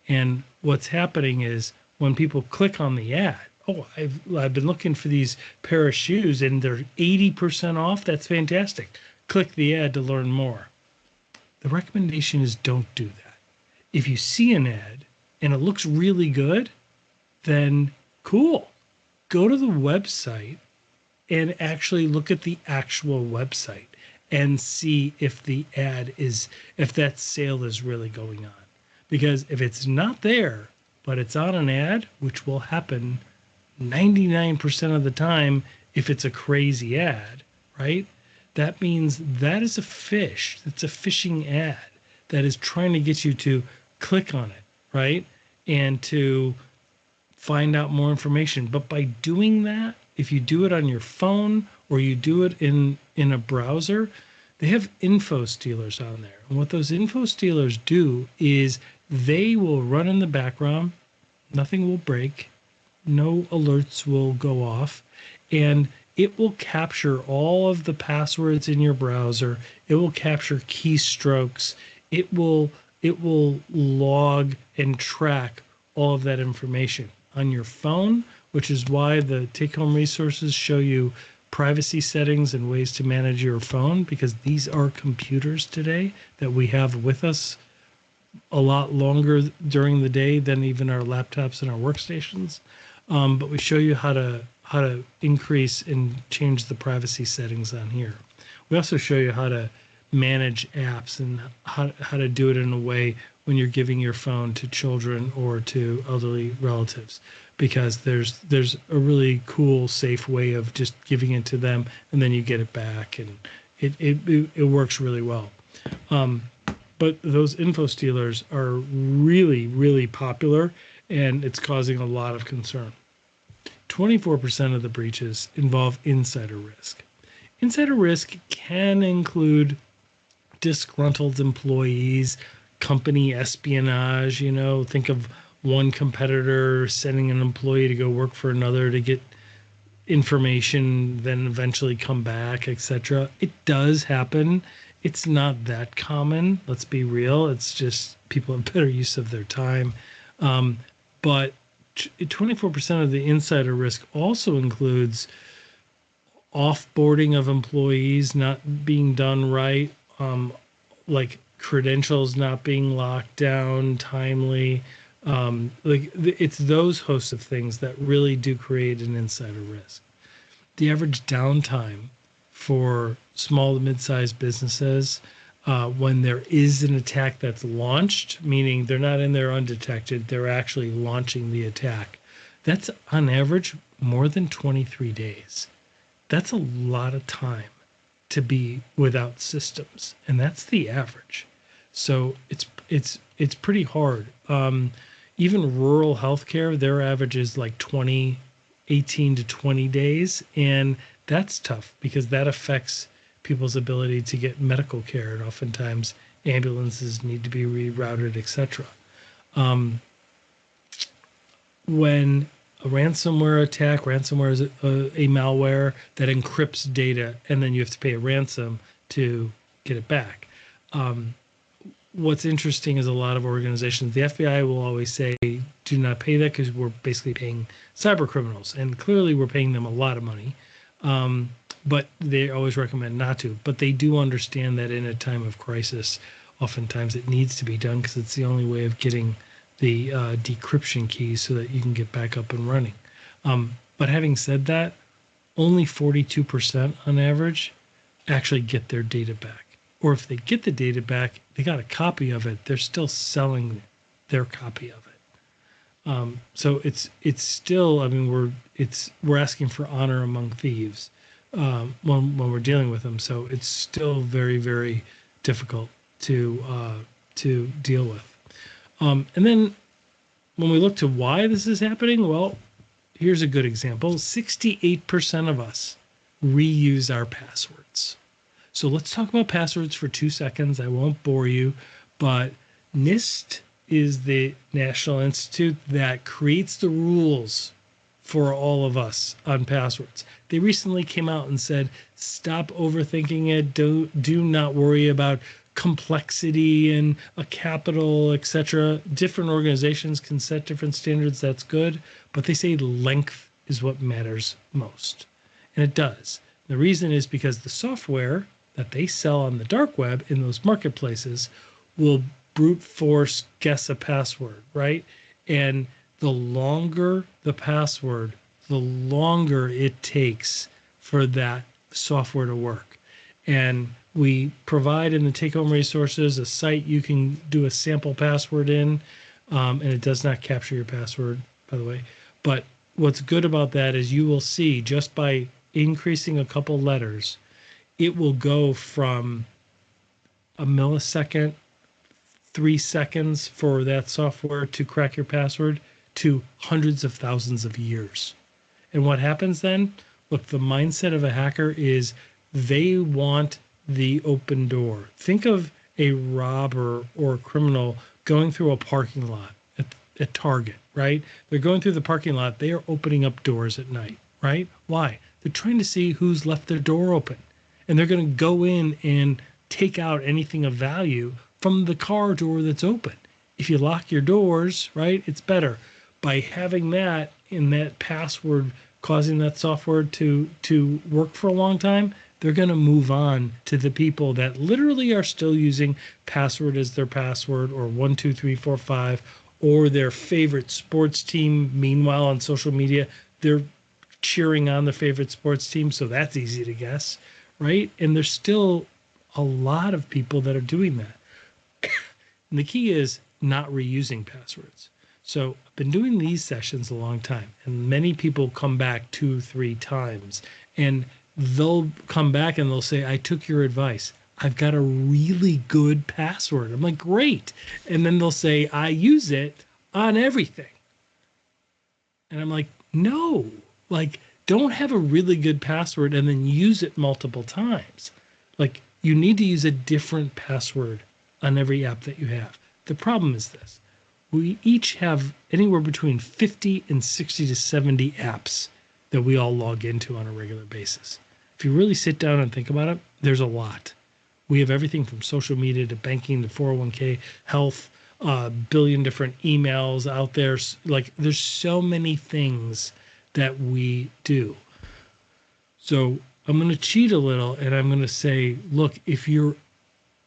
And what's happening is when people click on the ad, oh, I've been looking for these pair of shoes and they're 80% off. That's fantastic. Click the ad to learn more. The recommendation is don't do that. If you see an ad and it looks really good, then cool. Go to the website and actually look at the actual website and see if the ad is, if that sale is really going on. Because if it's not there, but it's on an ad, which will happen 99% of the time if it's a crazy ad, right? That means that is a fish. That's a phishing ad that is trying to get you to click on it, right? And to find out more information. But by doing that, if you do it on your phone or you do it in a browser, they have info stealers on there. And what those info stealers do is they will run in the background, nothing will break, no alerts will go off, and it will capture all of the passwords in your browser. It will capture keystrokes. It will log and track all of that information on your phone, which is why the take-home resources show you privacy settings and ways to manage your phone, because these are computers today that we have with us a lot longer during the day than even our laptops and our workstations. But we show you how to increase and change the privacy settings on here. We also show you how to manage apps and how to do it in a way when you're giving your phone to children or to elderly relatives, because there's a really cool, safe way of just giving it to them and then you get it back, and it works really well. But those info stealers are really, really popular, and it's causing a lot of concern. 24% of the breaches involve insider risk. Insider risk can include disgruntled employees, company espionage. Think of one competitor sending an employee to go work for another to get information, then eventually come back, etc. It does happen. It's not that common. Let's be real. It's just people have better use of their time. But 24% of the insider risk also includes offboarding of employees not being done right, like credentials not being locked down timely. It's those hosts of things that really do create an insider risk. The average downtime for small to mid-sized businesses when there is an attack that's launched, meaning they're not in there undetected, they're actually launching the attack, that's on average more than 23 days. That's a lot of time to be without systems, and that's the average. So it's pretty hard. Even rural healthcare, their average is like 18 to 20 days, and that's tough because that affects people's ability to get medical care, and oftentimes ambulances need to be rerouted, etc. when a ransomware attack, ransomware is a malware that encrypts data, and then you have to pay a ransom to get it back. What's interesting is a lot of organizations, the FBI will always say, do not pay that because we're basically paying cyber criminals. And clearly we're paying them a lot of money. But they always recommend not to. But they do understand that in a time of crisis, oftentimes it needs to be done because it's the only way of getting the decryption keys so that you can get back up and running. But having said that, only 42% on average actually get their data back. Or if they get the data back, they got a copy of it, they're still selling their copy of it. So it's still, I mean, we're asking for honor among thieves when we're dealing with them. So it's still very, very difficult to deal with. And then when we look to why this is happening, well, here's a good example. 68% of us reuse our passwords. So let's talk about passwords for 2 seconds. I won't bore you, but NIST is the National Institute that creates the rules for all of us on passwords. They recently came out and said, stop overthinking it. Do not worry about complexity and a capital, etc. Different organizations can set different standards. That's good. But they say length is what matters most. And it does. The reason is because the software that they sell on the dark web in those marketplaces will brute force guess a password, right? And the longer the password, the longer it takes for that software to work. And we provide in the take-home resources a site you can do a sample password in, and it does not capture your password, by the way. But what's good about that is you will see just by increasing a couple letters, it will go from a millisecond, 3 seconds for that software to crack your password to hundreds of thousands of years. And what happens then? Look, the mindset of a hacker is they want the open door. Think of a robber or a criminal going through a parking lot at Target, right? They're going through the parking lot. They are opening up doors at night, right? Why? They're trying to see who's left their door open. And they're going to go in and take out anything of value from the car door that's open. If you lock your doors, right, it's better. By having that in that password causing that software to work for a long time, they're going to move on to the people that literally are still using password as their password, or 12345, or their favorite sports team. Meanwhile, on social media, they're cheering on their favorite sports team, so that's easy to guess, right? And there's still a lot of people that are doing that. And the key is not reusing passwords. So I've been doing these sessions a long time, and many people come back 2-3 times, and they'll come back and they'll say, I took your advice. I've got a really good password. I'm like, great. And then they'll say, I use it on everything. And I'm like, no, like, don't have a really good password and then use it multiple times. Like, you need to use a different password on every app that you have. The problem is this. We each have anywhere between 50 and 60 to 70 apps that we all log into on a regular basis. If you really sit down and think about it, there's a lot. We have everything from social media to banking to 401k, health, billion different emails out there. Like, there's so many things that we do. So I'm going to cheat a little, and I'm going to say, look, if you're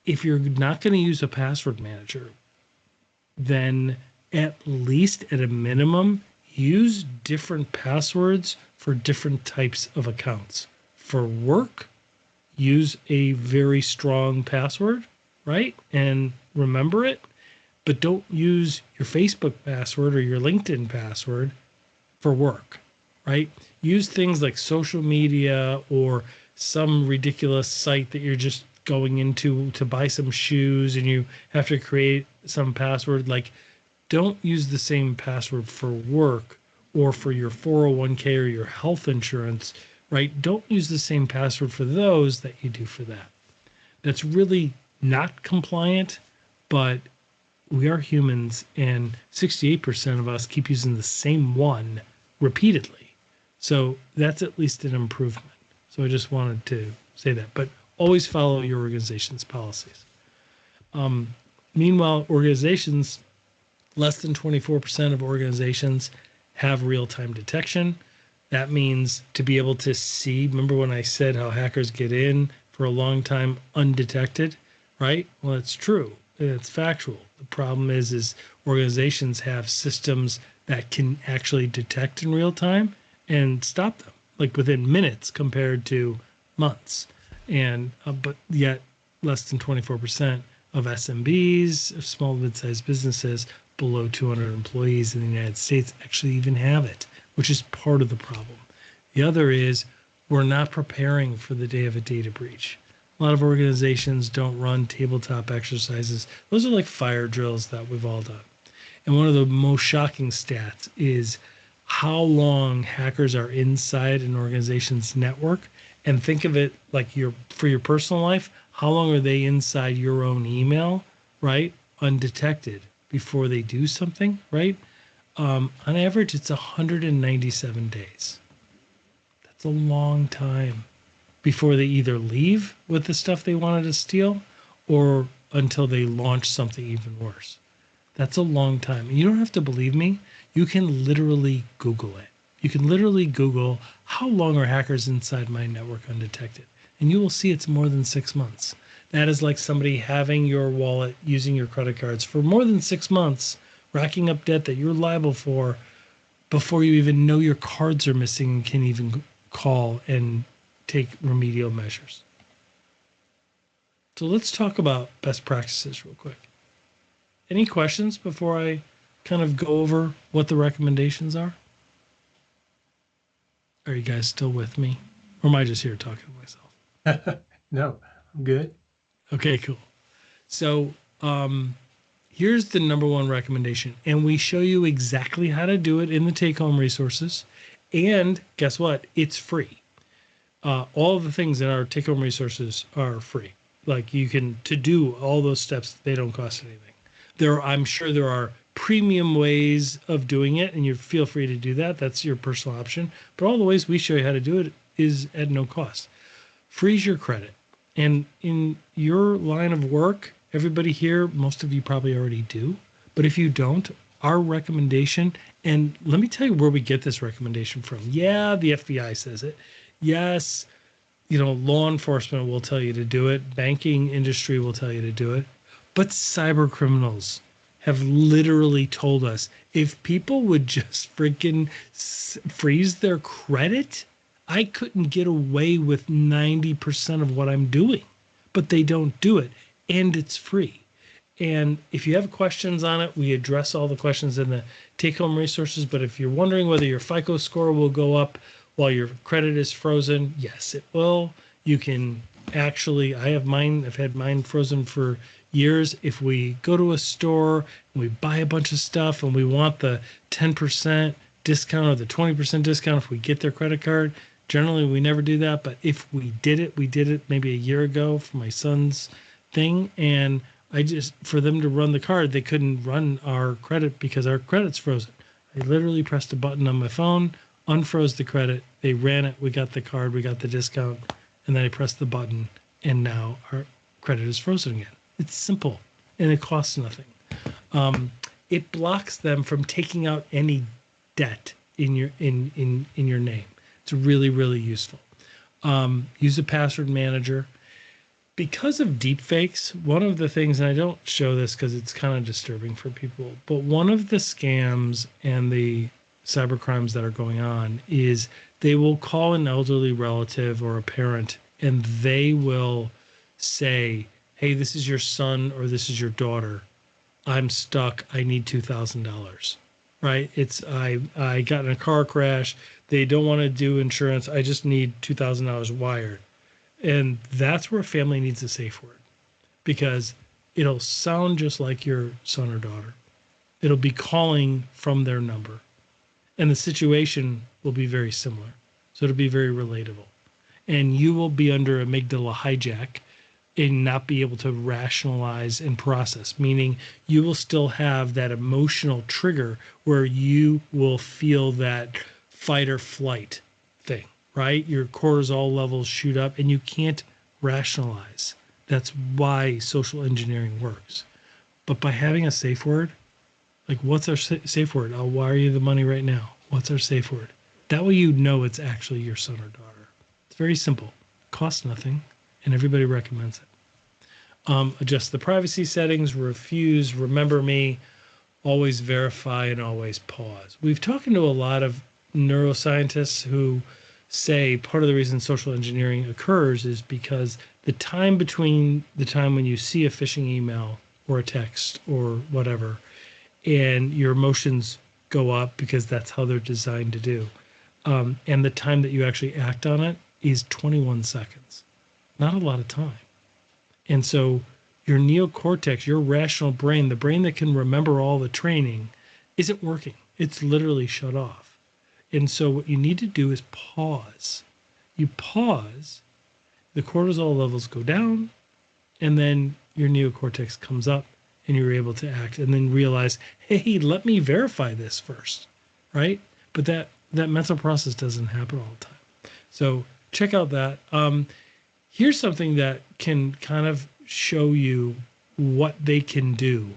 not going to use a password manager, then at least at a minimum, use different passwords for different types of accounts. For work, use a very strong password, right? And remember it, but don't use your Facebook password or your LinkedIn password for work, right? Use things like social media or some ridiculous site that you're just going into to buy some shoes and you have to create some password. Like, don't use the same password for work or for your 401k or your health insurance, right? Don't use the same password for those that you do for that. That's really not compliant, but we are humans, and 68% of us keep using the same one repeatedly. So that's at least an improvement. So I just wanted to say that. But always follow your organization's policies. Meanwhile, organizations, less than 24% of organizations have real-time detection. That means to be able to see, remember when I said how hackers get in for a long time undetected, right? Well, it's true. It's factual. The problem is organizations have systems that can actually detect in real time and stop them, like within minutes compared to months. And but yet less than 24% of SMBs, of small mid-sized businesses below 200 employees in the United States actually even have it, which is part of the problem. The other is we're not preparing for the day of a data breach. A lot of organizations don't run tabletop exercises. Those are like fire drills that we've all done. And one of the most shocking stats is how long hackers are inside an organization's network. And think of it like for your personal life, how long are they inside your own email, right? Undetected before they do something, right? On average, it's 197 days. That's a long time before they either leave with the stuff they wanted to steal or until they launch something even worse. That's a long time. And you don't have to believe me. You can literally Google it. You can literally Google how long are hackers inside my network undetected, and you will see it's more than 6 months. That is like somebody having your wallet, using your credit cards for more than 6 months, racking up debt that you're liable for before you even know your cards are missing and can even call and take remedial measures. So let's talk about best practices real quick. Any questions before I kind of go over what the recommendations are? Are you guys still with me? Or am I just here talking to myself? No, I'm good. Okay, cool. So here's the number one recommendation. And we show you exactly how to do it in the take-home resources. And guess what? It's free. All of the things in our take-home resources are free. Like you can, to do all those steps, they don't cost anything. I'm sure there are premium ways of doing it, and you feel free to do that. That's your personal option. But all the ways we show you how to do it is at no cost. Freeze your credit. And in your line of work, everybody here, most of you probably already do. But if you don't, our recommendation, and let me tell you where we get this recommendation from. Yeah, the FBI says it. Yes, law enforcement will tell you to do it. Banking industry will tell you to do it. But cyber criminals have literally told us if people would just freaking freeze their credit, I couldn't get away with 90% of what I'm doing. But they don't do it, and it's free. And if you have questions on it, we address all the questions in the take-home resources. But if you're wondering whether your FICO score will go up while your credit is frozen, yes, it will. You can actually, I've had mine frozen for years. If we go to a store and we buy a bunch of stuff and we want the 10% discount or the 20% discount if we get their credit card, generally we never do that. But if we did it maybe a year ago for my son's thing, and for them to run the card, they couldn't run our credit because our credit's frozen. I literally pressed a button on my phone, unfroze the credit, they ran it, we got the card, we got the discount, and then I pressed the button, and now our credit is frozen again. It's simple, and it costs nothing. It blocks them from taking out any debt in your name. It's really, really useful. Use a password manager. Because of deepfakes, one of the things, and I don't show this because it's kind of disturbing for people, but one of the scams and the cyber crimes that are going on is they will call an elderly relative or a parent, and they will say, hey, this is your son or this is your daughter. I'm stuck. I need $2,000, right? It's I got in a car crash. They don't want to do insurance. I just need $2,000 wired. And that's where a family needs a safe word, because it'll sound just like your son or daughter. It'll be calling from their number, and the situation will be very similar. So it'll be very relatable. And you will be under amygdala hijack and not be able to rationalize and process, meaning you will still have that emotional trigger where you will feel that fight or flight thing, right? Your cortisol levels shoot up and you can't rationalize. That's why social engineering works. But by having a safe word, like what's our safe word? I'll wire you the money right now. What's our safe word? That way you know it's actually your son or daughter. It's very simple. Costs nothing, and everybody recommends it. Adjust the privacy settings, refuse, remember me, always verify, and always pause. We've talked to a lot of neuroscientists who say part of the reason social engineering occurs is because the time between the time when you see a phishing email or a text or whatever, and your emotions go up because that's how they're designed to do. And the time that you actually act on it is 21 seconds. Not a lot of time. And so your neocortex, your rational brain, the brain that can remember all the training, isn't working. It's literally shut off. And so what you need to do is pause. You pause, the cortisol levels go down, and then your neocortex comes up and you're able to act and then realize, hey, let me verify this first, right? But that mental process doesn't happen all the time. So check out that. Here's something that can kind of show you what they can do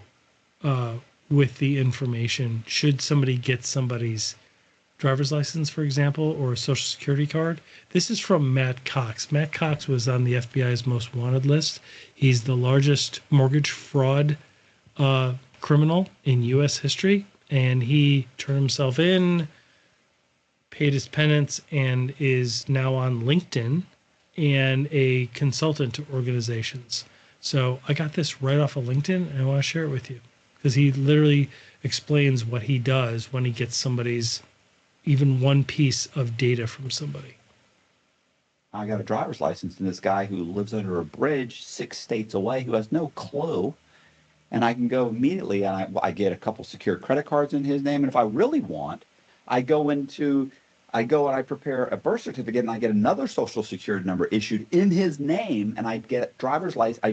with the information should somebody get somebody's driver's license, for example, or a social security card. This is from Matt Cox. Matt Cox was on the FBI's most wanted list. He's the largest mortgage fraud criminal in U.S. history, and he turned himself in, paid his penance, and is now on LinkedIn and a consultant to organizations. So I got this right off of LinkedIn, and I want to share it with you because he literally explains what he does when he gets somebody's even one piece of data from somebody. I got a driver's license from this guy who lives under a bridge 6 states away who has no clue. And I can go immediately and I get a couple secure credit cards in his name. And if I really want, I go and I prepare a birth certificate and I get another social security number issued in his name. And I get driver's license. I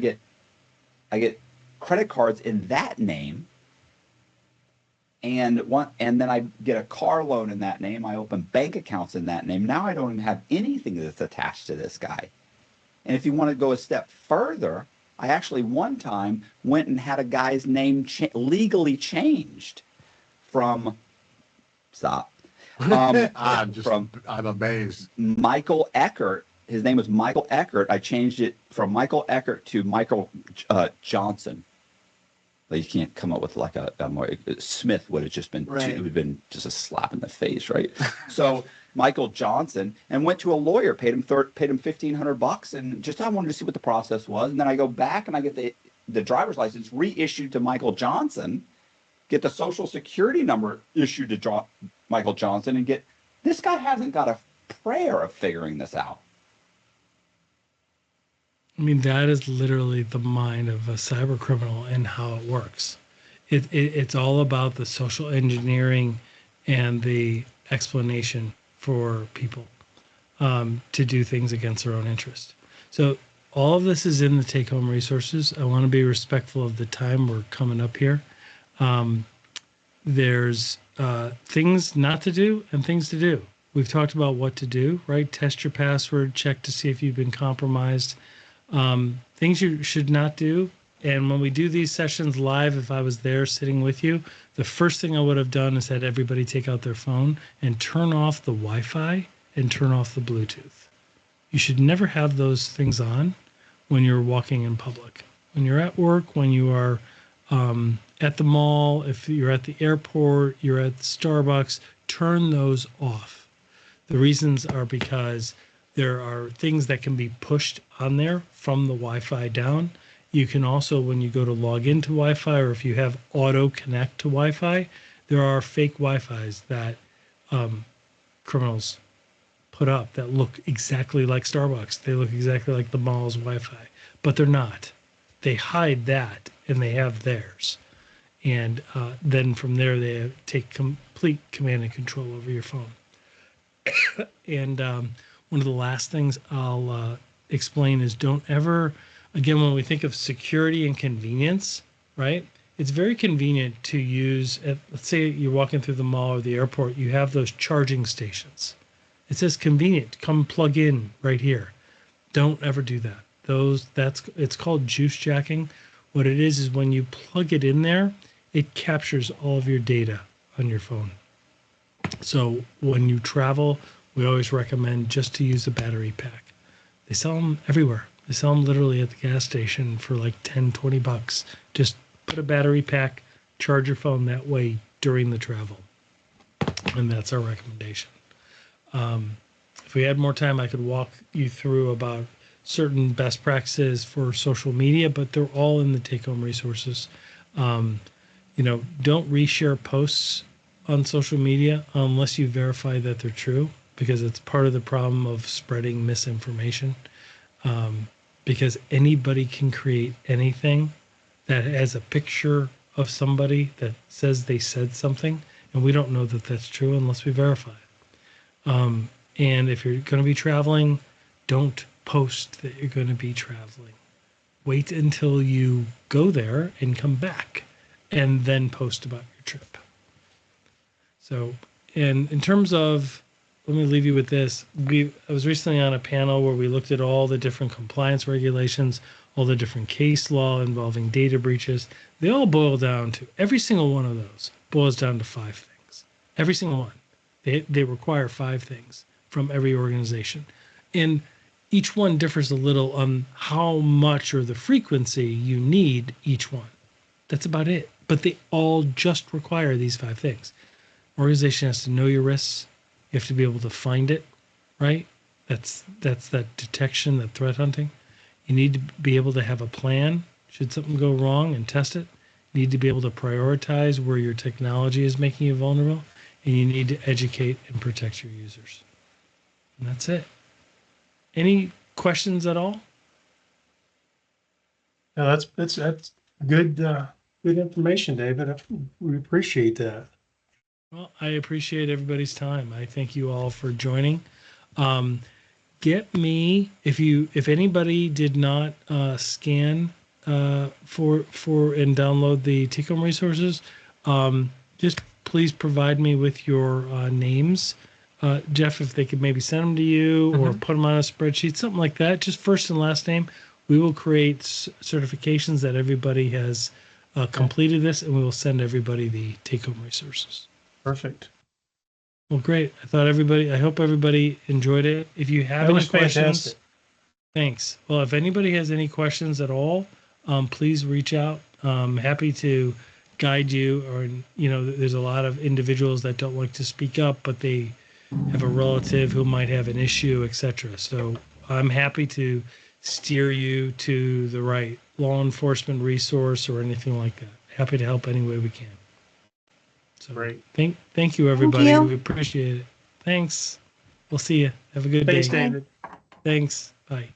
get credit cards in that name. And then I get a car loan in that name. I open bank accounts in that name. Now I don't even have anything that's attached to this guy. And if you want to go a step further, I actually one time went and had a guy's name legally changed from I'm amazed. Michael Eckert. His name was Michael Eckert. I changed it from Michael Eckert to Michael Johnson. But you can't come up with like a more Smith would have just been Right. it would have been just a slap in the face, right? So Michael Johnson, and went to a lawyer, paid him $1,500, and just I wanted to see what the process was. And then I go back and I get the driver's license reissued to Michael Johnson, get the social security number issued to Michael Johnson, and this guy hasn't got a prayer of figuring this out. I mean, that is literally the mind of a cyber criminal and how it works. It's all about the social engineering and the explanation for people to do things against their own interest. So all of this is in the take-home resources. I want to be respectful of the time we're coming up here. There's things not to do and things to do. We've talked about what to do, right? Test your password, check to see if you've been compromised. Things you should not do. And when we do these sessions live, if I was there sitting with you, the first thing I would have done is had everybody take out their phone and turn off the Wi-Fi and turn off the Bluetooth. You should never have those things on when you're walking in public. When you're at work, when you are at the mall, if you're at the airport, you're at Starbucks, turn those off. The reasons are because there are things that can be pushed on there from the Wi-Fi down. You can also, when you go to log into Wi-Fi, or if you have auto connect to Wi-Fi, there are fake Wi-Fis that criminals put up that look exactly like Starbucks. They look exactly like the mall's Wi-Fi, but they're not. They hide that and they have theirs. And then from there, they take complete command and control over your phone. And one of the last things I'll explain is don't ever again, when we think of security and convenience, right? It's very convenient to use, let's say you're walking through the mall or the airport, you have those charging stations. It says convenient, come plug in right here. Don't ever do that. It's called juice jacking. What it is when you plug it in there, it captures all of your data on your phone. So when you travel, we always recommend just to use a battery pack. They sell them everywhere. They sell them literally at the gas station for like 10, 20 bucks. Just put a battery pack, charge your phone that way during the travel. And that's our recommendation. If we had more time, I could walk you through about certain best practices for social media, but they're all in the take-home resources. Don't reshare posts on social media unless you verify that they're true, because it's part of the problem of spreading misinformation. Because anybody can create anything that has a picture of somebody that says they said something, and we don't know that that's true unless we verify it. And if you're going to be traveling, don't post that you're going to be traveling. Wait until you go there and come back, and then post about your trip. So, and in terms of, let me leave you with this. I was recently on a panel where we looked at all the different compliance regulations, all the different case law involving data breaches. They all boil down to, every single one of those boils down to 5 things. Every single one. They require 5 things from every organization. And each one differs a little on how much or the frequency you need each one. That's about it. But they all just require these 5 things. Organization has to know your risks. You have to be able to find it, right? That's that detection, that threat hunting. You need to be able to have a plan should something go wrong and test it. You need to be able to prioritize where your technology is making you vulnerable, and you need to educate and protect your users. And that's it. Any questions at all? No, that's good good information, David. We appreciate that. Well, I appreciate everybody's time. I thank you all for joining. Get me, if anybody did not scan for and download the take-home resources, just please provide me with your names. Jeff, if they could maybe send them to you or put them on a spreadsheet, something like that, just first and last name. We will create certifications that everybody has completed this, and we will send everybody the take-home resources. Perfect. Well, great. I hope everybody enjoyed it. If you have any questions, fantastic. Thanks. Well, if anybody has any questions at all, please reach out. I'm happy to guide you. Or, there's a lot of individuals that don't like to speak up, but they have a relative who might have an issue, etc. So I'm happy to steer you to the right law enforcement resource or anything like that. Happy to help any way we can. So great. Thank you, everybody. Thank you. We appreciate it. Thanks. We'll see you. Have a good day. Thanks, David. Thanks. Bye.